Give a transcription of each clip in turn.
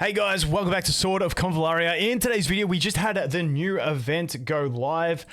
Hey guys, welcome back to Sword of Convallaria. In today's video, we just had the new event go live,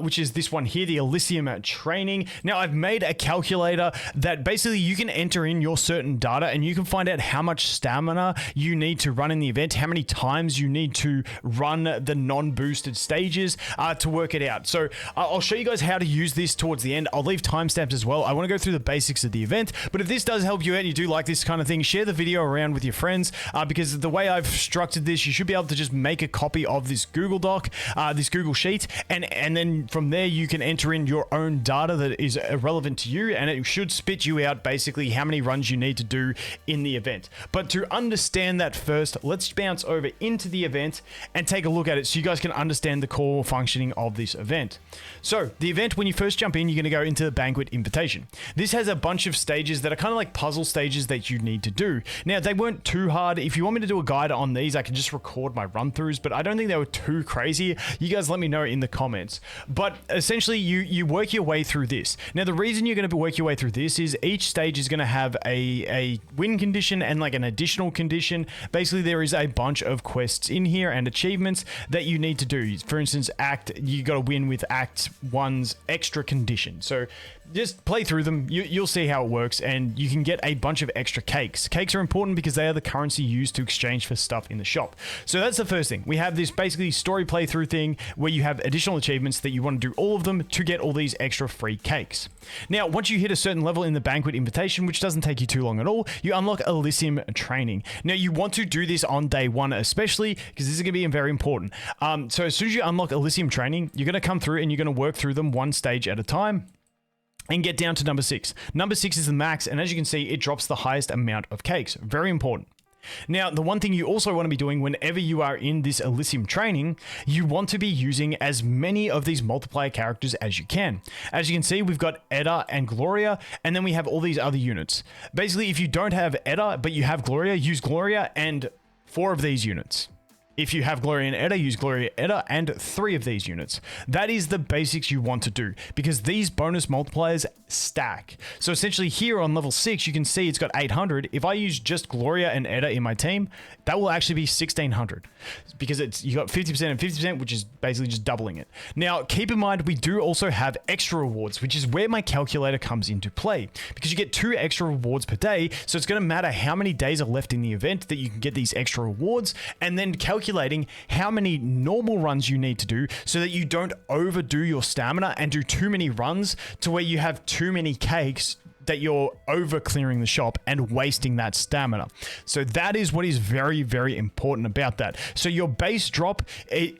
which is this one here, the Elysium training. Now, I've made a calculator that basically you can enter in your certain data and you can find out how much stamina you need to run in the event, how many times you need to run the non-boosted stages to work it out. So I'll show you guys how to use this towards the end. I'll leave timestamps as well. I want to go through the basics of the event, but if this does help you out and you do like this kind of thing, share the video around with your friends because the way I've structured this, you should be able to just make a copy of this Google Doc, this Google Sheet, and then from there you can enter in your own data that is relevant to you, and it should spit you out basically how many runs you need to do in the event. But to understand that first, let's bounce over into the event and take a look at it so you guys can understand the core functioning of this event. So the event, when you first jump in, you're going to go into the banquet invitation. This has a bunch of stages that are kind of like puzzle stages that you need to do. Now, they weren't too hard. If you want me to do a guide on these, I can just record my run-throughs, but I don't think they were too crazy. You guys let me know in the comments. But essentially, you work your way through this. Now, the reason you're going to work your way through this is each stage is going to have a win condition and like an additional condition. Basically, there is a bunch of quests in here and achievements that you need to do. For instance, you got to win with Act 1's extra condition. So just play through them. You'll see how it works, and you can get a bunch of extra cakes. Cakes are important because they are the currency used to exchange for stuff in the shop. So that's the first thing. We have this basically story playthrough thing where you have additional achievements that you want to do all of them to get all these extra free cakes. Now, once you hit a certain level in the banquet invitation, which doesn't take you too long at all, you unlock Elysium training. Now, you want to do this on day one, especially because this is going to be very important. So as soon as you unlock Elysium training, you're going to come through and you're going to work through them one stage at a time and get down to number 6. Number 6 is the max, and as you can see, it drops the highest amount of cakes. Very important. Now, the one thing you also want to be doing whenever you are in this Elysium training, you want to be using as many of these multiplier characters as you can. As you can see, we've got Edda and Gloria, and then we have all these other units. Basically, if you don't have Edda, but you have Gloria, use Gloria and 4 of these units. If you have Gloria and Edda, use Gloria, Edda, and 3 of these units. That is the basics you want to do because these bonus multipliers stack. So essentially here on level 6, you can see it's got 800. If I use just Gloria and Edda in my team, that will actually be 1600 because you got 50% and 50%, which is basically just doubling it. Now, keep in mind, we do also have extra rewards, which is where my calculator comes into play because you get 2 extra rewards per day. So it's going to matter how many days are left in the event that you can get these extra rewards, and then calculating how many normal runs you need to do so that you don't overdo your stamina and do too many runs to where you have too many cakes that you're over clearing the shop and wasting that stamina. So that is what is very, very important about that. So your base drop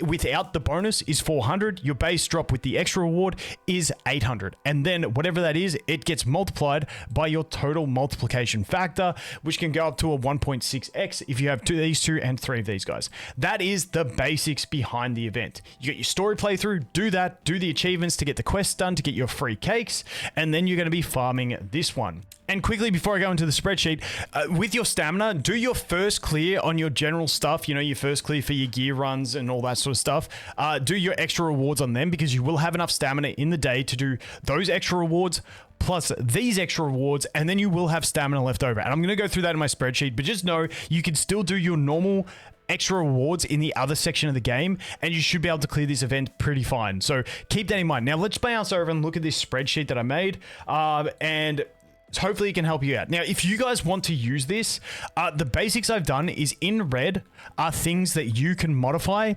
without the bonus is 400. Your base drop with the extra reward is 800. And then whatever that is, it gets multiplied by your total multiplication factor, which can go up to a 1.6x if you have these 2 and 3 of these guys. That is the basics behind the event. You get your story playthrough, do that, do the achievements to get the quests done, to get your free cakes, and then you're going to be farming this one. And quickly, before I go into the spreadsheet, with your stamina, do your first clear on your general stuff, you know, your first clear for your gear runs and all that sort of stuff. Do your extra rewards on them because you will have enough stamina in the day to do those extra rewards plus these extra rewards, and then you will have stamina left over. And I'm going to go through that in my spreadsheet, but just know you can still do your normal extra rewards in the other section of the game, and you should be able to clear this event pretty fine. So keep that in mind. Now let's bounce over and look at this spreadsheet that I made, and hopefully it can help you out. Now, if you guys want to use this, the basics I've done is in red are things that you can modify,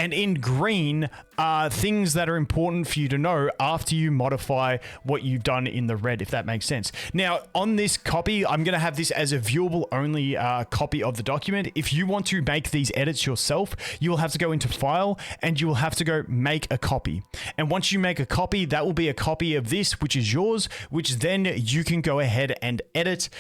and in green are things that are important for you to know after you modify what you've done in the red, if that makes sense. Now, on this copy, I'm going to have this as a viewable only copy of the document. If you want to make these edits yourself, you will have to go into File, and you will have to go Make a Copy. And once you make a copy, that will be a copy of this, which is yours, which then you can go ahead and edit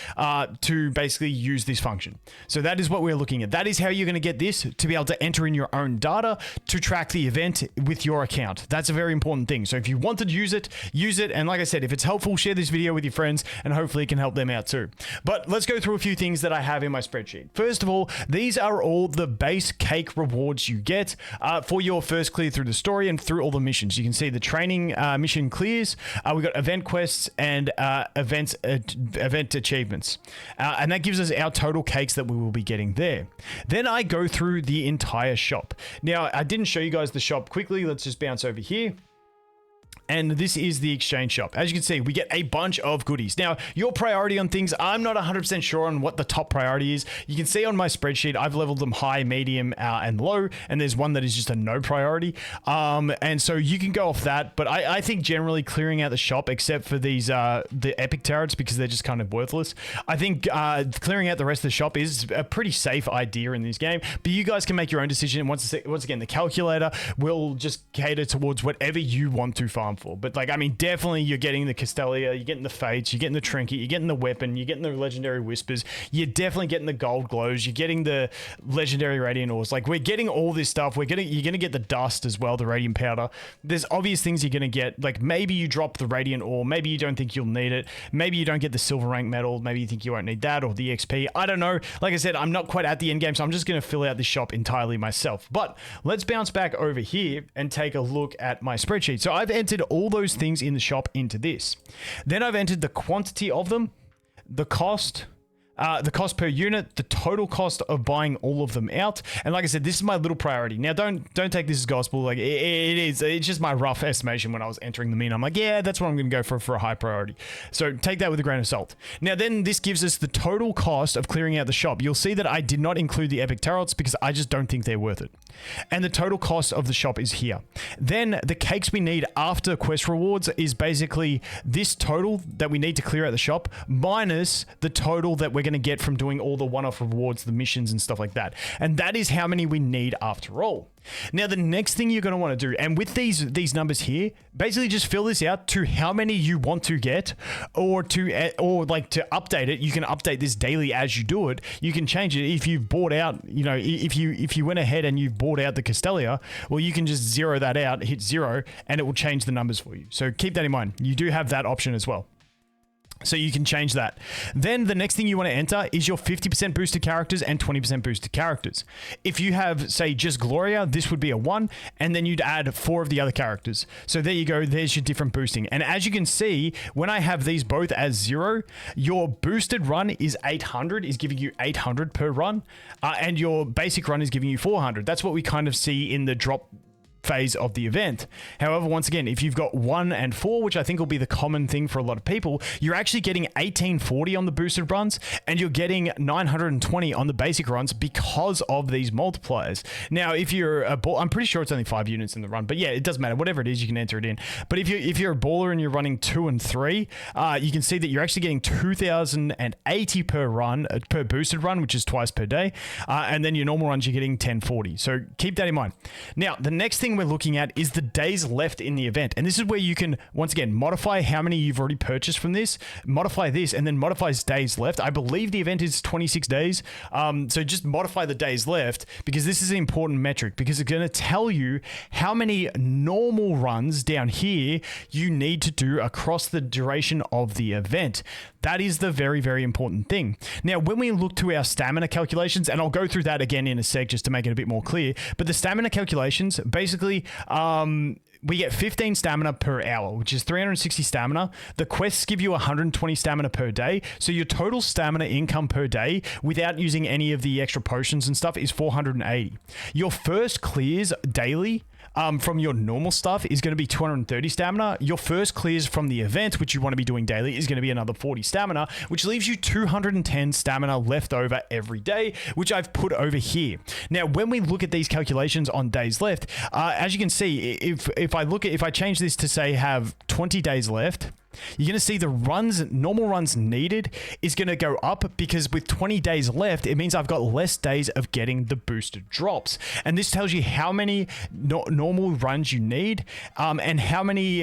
to basically use this function. So that is what we're looking at. That is how you're going to get this to be able to enter in your own data to track the event with your account. That's a very important thing. So if you want to use it, use it. And like I said, if it's helpful, share this video with your friends and hopefully it can help them out too. But let's go through a few things that I have in my spreadsheet. First of all, these are all the base cake rewards you get for your first clear through the story and through all the missions. You can see the training mission clears. We've got event quests and events event achievements. And that gives us our total cakes that we will be getting there. Then I go through the entire shop. Now, I didn't show you guys the shop quickly. Let's just bounce over here. And this is the exchange shop. As you can see, we get a bunch of goodies. Now, your priority on things, I'm not 100% sure on what the top priority is. You can see on my spreadsheet, I've leveled them high, medium, and low, and there's one that is just a no priority. And so you can go off that, but I think generally clearing out the shop, except for these the epic turrets, because they're just kind of worthless. I think clearing out the rest of the shop is a pretty safe idea in this game, but you guys can make your own decision. Once again, the calculator will just cater towards whatever you want to farm for. But like, I mean, definitely you're getting the Castelia, you're getting the Fates, you're getting the Trinket, you're getting the Weapon, you're getting the Legendary Whispers, you're definitely getting the Gold Glows, you're getting the Legendary Radiant Ores. Like, we're getting all this stuff. You're gonna get the Dust as well, the Radiant Powder. There's obvious things you're gonna get. Like, maybe you drop the Radiant Ore, maybe you don't think you'll need it, maybe you don't get the Silver Rank Medal, maybe you think you won't need that, or the XP. I don't know. Like I said, I'm not quite at the end game, so I'm just gonna fill out this shop entirely myself. But let's bounce back over here and take a look at my spreadsheet. So I've entered all those things in the shop into this. Then I've entered the quantity of them, the cost per unit, the total cost of buying all of them out. And like I said, this is my little priority. Now, don't take this as gospel. Like, it's just my rough estimation when I was entering them in. I'm like, yeah, that's what I'm going to go for a high priority. So take that with a grain of salt. Now, then this gives us the total cost of clearing out the shop. You'll see that I did not include the epic tarots because I just don't think they're worth it. And the total cost of the shop is here. Then the cakes we need after quest rewards is basically this total that we need to clear out the shop minus the total that we're going to get from doing all the one-off rewards, the missions and stuff like that. And that is how many we need after all. Now, the next thing you're going to want to do, and with these numbers here, basically just fill this out to how many you want to get, or like to update it. You can update this daily as you do it. You can change it if you've bought out, you know, if you went ahead and you've bought out the Castelia, well, you can just zero that out, hit 0, and it will change the numbers for you. So keep that in mind. You do have that option as well. So you can change that. Then the next thing you want to enter is your 50% boosted characters and 20% boosted characters. If you have, say, just Gloria, this would be a 1, and then you'd add 4 of the other characters. So there you go. There's your different boosting. And as you can see, when I have these both as 0, your boosted run is 800, is giving you 800 per run, and your basic run is giving you 400. That's what we kind of see in the drop phase of the event. However, once again, if you've got 1 and 4, which I think will be the common thing for a lot of people, you're actually getting 1840 on the boosted runs, and you're getting 920 on the basic runs because of these multipliers. Now, if you're a ball, I'm pretty sure it's only 5 units in the run, but yeah, it doesn't matter. Whatever it is, you can enter it in. But if you're a baller and you're running 2 and 3, you can see that you're actually getting 2080 per run, per boosted run, which is twice per day, and then your normal runs you're getting 1040. So keep that in mind. Now, the next thing we're looking at is the days left in the event, and this is where you can once again modify how many you've already purchased from this, modify this, and then modifies days left. I believe the event is 26 days, so just modify the days left, because this is an important metric, because it's going to tell you how many normal runs down here you need to do across the duration of the event. That is the very, very important thing. Now, when we look to our stamina calculations, and I'll go through that again in a sec just to make it a bit more clear, but the stamina calculations, basically, we get 15 stamina per hour, which is 360 stamina. The quests give you 120 stamina per day. So your total stamina income per day without using any of the extra potions and stuff is 480. Your first clears daily from your normal stuff is going to be 230 stamina. Your first clears from the event, which you want to be doing daily, is going to be another 40 stamina, which leaves you 210 stamina left over every day, which I've put over here. Now, when we look at these calculations on days left, as you can see, if I change this to say have 20 days left, you're going to see the normal runs needed is going to go up, because with 20 days left, it means I've got less days of getting the boosted drops. And this tells you how many normal runs you need, and how many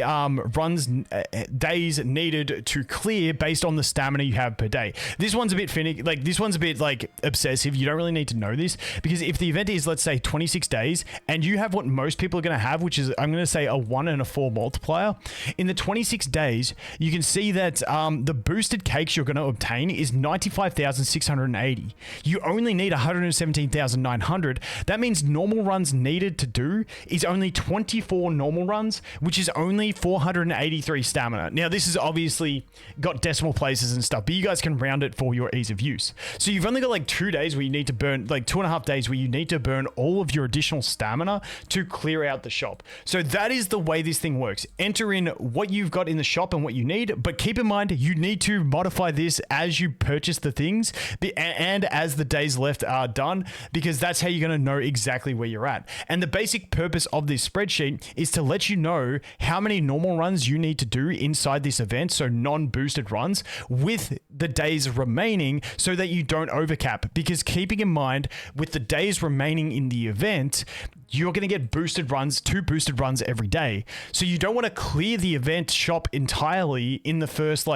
days needed to clear based on the stamina you have per day. This one's a bit finicky. Like, this one's a bit like obsessive. You don't really need to know this, because if the event is, let's say, 26 days, and you have what most people are going to have, which is, I'm going to say, a 1 and a 4 multiplier, in the 26 days, you can see that the boosted cakes you're going to obtain is 95,680. You only need 117,900. That means normal runs needed to do is only 24 normal runs, which is only 483 stamina. Now, this is obviously got decimal places and stuff, but you guys can round it for your ease of use. So you've only got like 2 days where you need to burn, like 2.5 days where you need to burn all of your additional stamina to clear out the shop. So that is the way this thing works. Enter in what you've got in the shop and what you need, but keep in mind you need to modify this as you purchase the things and as the days left are done, because that's how you're going to know exactly where you're at. And the basic purpose of this spreadsheet is to let you know how many normal runs you need to do inside this event, so non-boosted runs, with the days remaining so that you don't overcap. Because keeping in mind, with the days remaining in the event, you're going to get boosted runs, 2 boosted runs every day. So you don't want to clear the event shop entirely in the first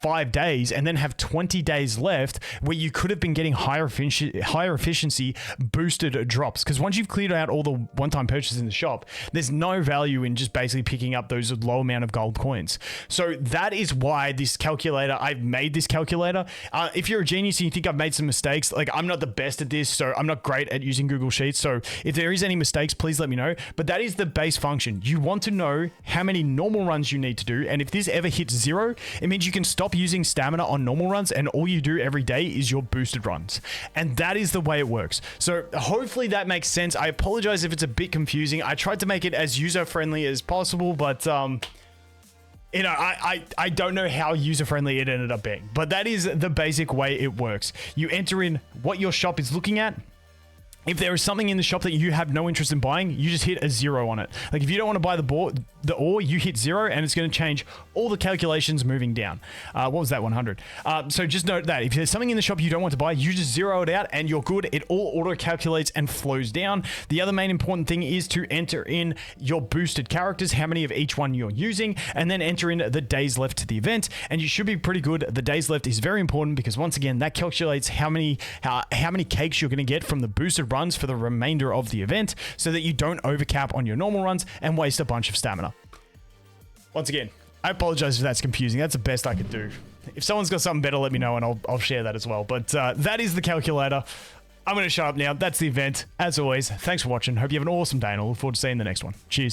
5 days and then have 20 days left where you could have been getting higher efficiency boosted drops. Because once you've cleared out all the one-time purchases in the shop, there's no value in just basically picking up those low amount of gold coins. So that is why this calculator, I've made this calculator. If you're a genius and you think I've made some mistakes, I'm not the best at this, so I'm not great at using Google Sheets. So if there is any mistakes, please let me know. But that is the base function. You want to know how many normal runs you need to do. And if this ever hits 0, it means you can stop using stamina on normal runs and all you do every day is your boosted runs. And that is the way it works. So hopefully that makes sense. I apologize if it's a bit confusing. I tried to make it as user-friendly as possible, but you know, I don't know how user-friendly it ended up being, but that is the basic way it works. You enter in what your shop is looking at. If there is something in the shop that you have no interest in buying, you just hit a 0 on it. Like if you don't want to buy the ore, you hit 0 and it's going to change all the calculations moving down. What was that, 100? So just note that if there's something in the shop you don't want to buy, you just 0 it out and you're good. It all auto calculates and flows down. The other main important thing is to enter in your boosted characters, how many of each one you're using, and then enter in the days left to the event. And you should be pretty good. The days left is very important because once again, that calculates how many cakes you're going to get from the boosted runs for the remainder of the event so that you don't overcap on your normal runs and waste a bunch of stamina. Once again, I apologize if that's confusing. That's the best I could do. If someone's got something better, let me know and I'll share that as well. But that is the calculator. I'm going to shut up now. That's the event. As always, thanks for watching. Hope you have an awesome day and I look forward to seeing the next one. Cheers.